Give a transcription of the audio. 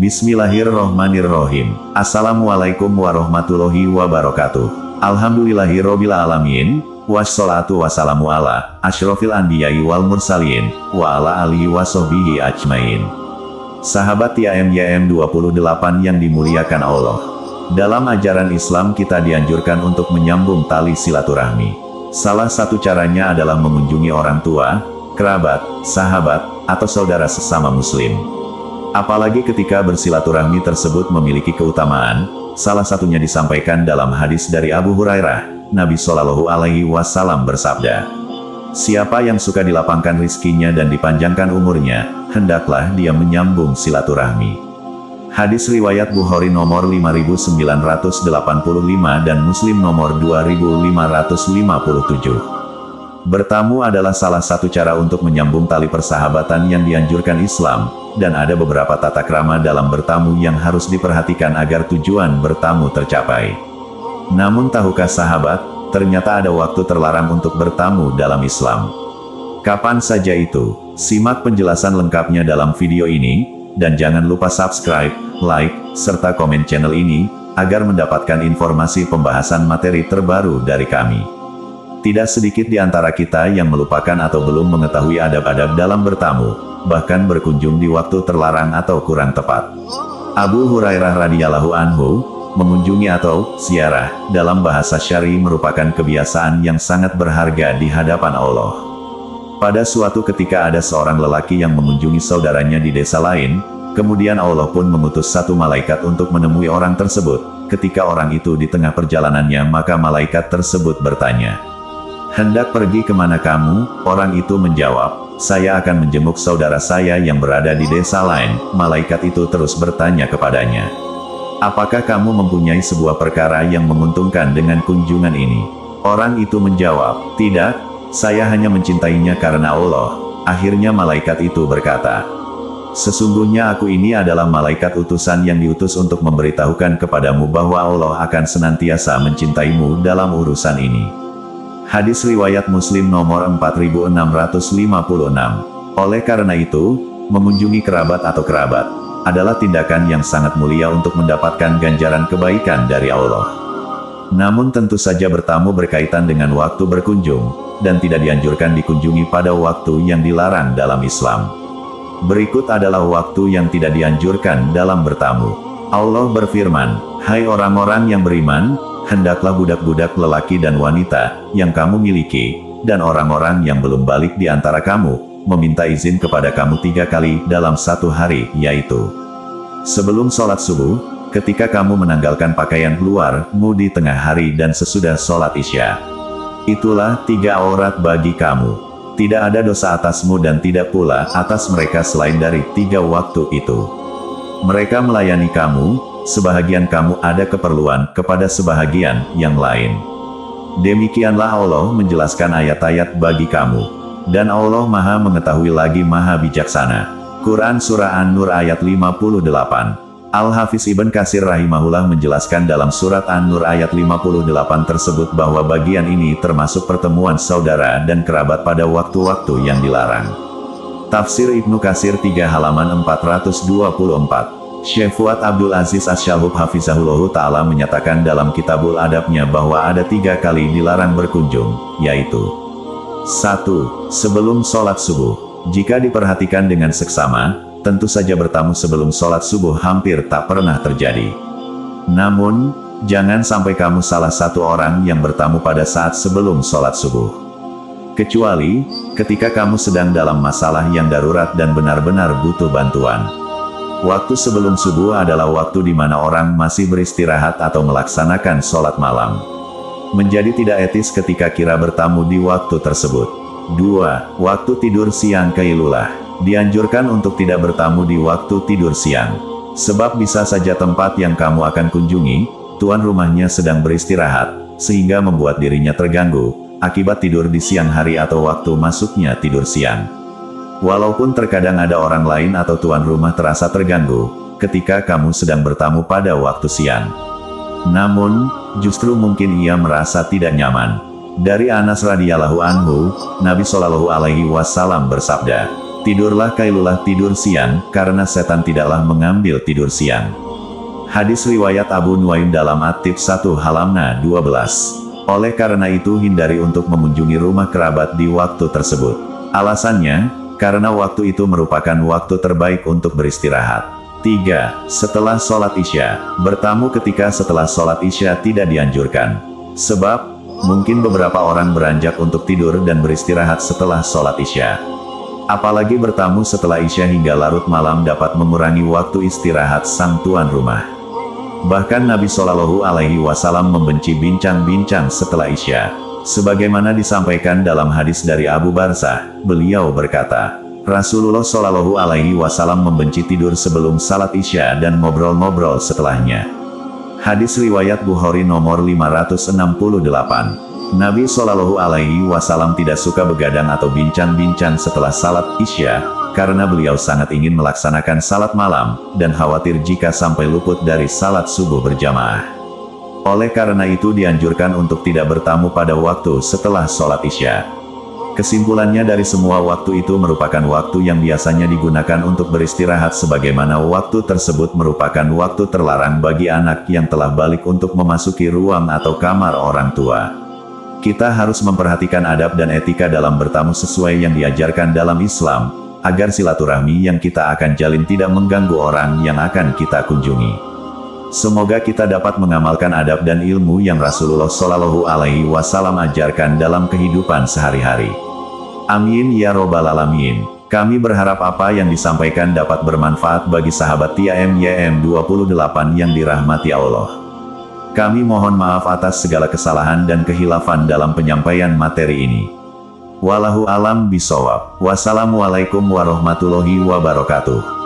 Bismillahirrohmanirrohim. Assalamualaikum warahmatullahi wabarakatuh. Alhamdulillahirobbil alamin. Wassalatu wassalamu ala asyrofil anbiya'i wal mursalin wa ala alihi wassohbihi ajmain. Sahabat YM 28 yang dimuliakan Allah. Dalam ajaran Islam kita dianjurkan untuk menyambung tali silaturahmi. Salah satu caranya adalah mengunjungi orang tua, kerabat, sahabat, atau saudara sesama muslim. Apalagi ketika bersilaturahmi tersebut memiliki keutamaan, salah satunya disampaikan dalam hadis dari Abu Hurairah, Nabi Shallallahu Alaihi Wasallam bersabda, siapa yang suka dilapangkan rizkinya dan dipanjangkan umurnya, hendaklah dia menyambung silaturahmi. Hadis riwayat Bukhari nomor 5985 dan Muslim nomor 2557. Bertamu adalah salah satu cara untuk menyambung tali persahabatan yang dianjurkan Islam, dan ada beberapa tata krama dalam bertamu yang harus diperhatikan agar tujuan bertamu tercapai. Namun tahukah sahabat, ternyata ada waktu terlarang untuk bertamu dalam Islam. Kapan saja itu? Simak penjelasan lengkapnya dalam video ini, dan jangan lupa subscribe, like, serta komen channel ini, agar mendapatkan informasi pembahasan materi terbaru dari kami. Tidak sedikit di antara kita yang melupakan atau belum mengetahui adab-adab dalam bertamu, bahkan berkunjung di waktu terlarang atau kurang tepat. Abu Hurairah radhiyallahu anhu, mengunjungi atau ziarah, dalam bahasa syar'i merupakan kebiasaan yang sangat berharga di hadapan Allah. Pada suatu ketika ada seorang lelaki yang mengunjungi saudaranya di desa lain, kemudian Allah pun mengutus satu malaikat untuk menemui orang tersebut. Ketika orang itu di tengah perjalanannya, maka malaikat tersebut bertanya, hendak pergi kemana kamu? Orang itu menjawab, saya akan menjenguk saudara saya yang berada di desa lain. Malaikat itu terus bertanya kepadanya, apakah kamu mempunyai sebuah perkara yang menguntungkan dengan kunjungan ini? Orang itu menjawab, tidak, saya hanya mencintainya karena Allah. Akhirnya malaikat itu berkata, sesungguhnya aku ini adalah malaikat utusan yang diutus untuk memberitahukan kepadamu bahwa Allah akan senantiasa mencintaimu dalam urusan ini. Hadis riwayat Muslim nomor 4656. Oleh karena itu, mengunjungi kerabat atau kerabat adalah tindakan yang sangat mulia untuk mendapatkan ganjaran kebaikan dari Allah. Namun tentu saja bertamu berkaitan dengan waktu berkunjung, dan tidak dianjurkan dikunjungi pada waktu yang dilarang dalam Islam. Berikut adalah waktu yang tidak dianjurkan dalam bertamu. Allah berfirman, hai orang-orang yang beriman, hendaklah budak-budak lelaki dan wanita yang kamu miliki, dan orang-orang yang belum balik di antara kamu, meminta izin kepada kamu 3 kali dalam satu hari, yaitu sebelum sholat subuh, ketika kamu menanggalkan pakaian keluarmu di tengah hari, dan sesudah sholat isya. Itulah 3 aurat bagi kamu. Tidak ada dosa atasmu dan tidak pula atas mereka selain dari 3 waktu itu. Mereka melayani kamu, sebahagian kamu ada keperluan kepada sebahagian yang lain. Demikianlah Allah menjelaskan ayat-ayat bagi kamu. Dan Allah Maha Mengetahui lagi Maha Bijaksana. Quran Surah An-Nur ayat 58. Al-Hafiz Ibn Katsir rahimahullah menjelaskan dalam surat An-Nur ayat 58 tersebut bahwa bagian ini termasuk pertemuan saudara dan kerabat pada waktu-waktu yang dilarang. Tafsir Ibnu Katsir 3 halaman 424. Syekh Fuad Abdul Aziz Asy-Syalhub Hafizahullah Ta'ala menyatakan dalam Kitabul Adabnya bahwa ada 3 kali dilarang berkunjung, yaitu 1. Sebelum sholat subuh. Jika diperhatikan dengan seksama, tentu saja bertamu sebelum sholat subuh hampir tak pernah terjadi. Namun, jangan sampai kamu salah satu orang yang bertamu pada saat sebelum sholat subuh. Kecuali, ketika kamu sedang dalam masalah yang darurat dan benar-benar butuh bantuan. Waktu sebelum subuh adalah waktu di mana orang masih beristirahat atau melaksanakan sholat malam. Menjadi tidak etis ketika kira bertamu di waktu tersebut. 2. Waktu tidur siang qailulah. Dianjurkan untuk tidak bertamu di waktu tidur siang. Sebab bisa saja tempat yang kamu akan kunjungi, tuan rumahnya sedang beristirahat, sehingga membuat dirinya terganggu, akibat tidur di siang hari atau waktu masuknya tidur siang. Walaupun terkadang ada orang lain atau tuan rumah terasa terganggu, ketika kamu sedang bertamu pada waktu siang. Namun, justru mungkin ia merasa tidak nyaman. Dari Anas radhiyallahu anhu, Nabi Shallallahu Alaihi Wasallam bersabda, Tidurlah kailulah tidur siang, karena setan tidaklah mengambil tidur siang. Hadis riwayat Abu Nuaim dalam At-Tib 1 halaman 12. Oleh karena itu hindari untuk mengunjungi rumah kerabat di waktu tersebut. Alasannya, karena waktu itu merupakan waktu terbaik untuk beristirahat. 3. Setelah sholat Isya. Bertamu ketika setelah sholat Isya tidak dianjurkan. Sebab, mungkin beberapa orang beranjak untuk tidur dan beristirahat setelah sholat Isya. Apalagi bertamu setelah Isya hingga larut malam dapat mengurangi waktu istirahat sang tuan rumah. Bahkan Nabi Shallallahu Alaihi Wasallam membenci bincang-bincang setelah Isya. Sebagaimana disampaikan dalam hadis dari Abu Barzah, beliau berkata, Rasulullah Shallallahu Alaihi Wasallam membenci tidur sebelum salat Isya dan ngobrol-ngobrol setelahnya. Hadis riwayat Bukhari nomor 568. Nabi Shallallahu Alaihi Wasallam tidak suka begadang atau bincang-bincang setelah salat Isya, karena beliau sangat ingin melaksanakan salat malam, dan khawatir jika sampai luput dari salat subuh berjamaah. Oleh karena itu dianjurkan untuk tidak bertamu pada waktu setelah sholat Isya. Kesimpulannya dari semua waktu itu merupakan waktu yang biasanya digunakan untuk beristirahat sebagaimana waktu tersebut merupakan waktu terlarang bagi anak yang telah balik untuk memasuki ruang atau kamar orang tua. Kita harus memperhatikan adab dan etika dalam bertamu sesuai yang diajarkan dalam Islam, agar silaturahmi yang kita akan jalin tidak mengganggu orang yang akan kita kunjungi. Semoga kita dapat mengamalkan adab dan ilmu yang Rasulullah Shallallahu Alaihi Wasallam ajarkan dalam kehidupan sehari-hari. Amin ya robbal alamin. Kami berharap apa yang disampaikan dapat bermanfaat bagi sahabat TIAM 28 yang dirahmati Allah. Kami mohon maaf atas segala kesalahan dan kehilafan dalam penyampaian materi ini. Wallahu alam bisawab. Wassalamualaikum warahmatullahi wabarakatuh.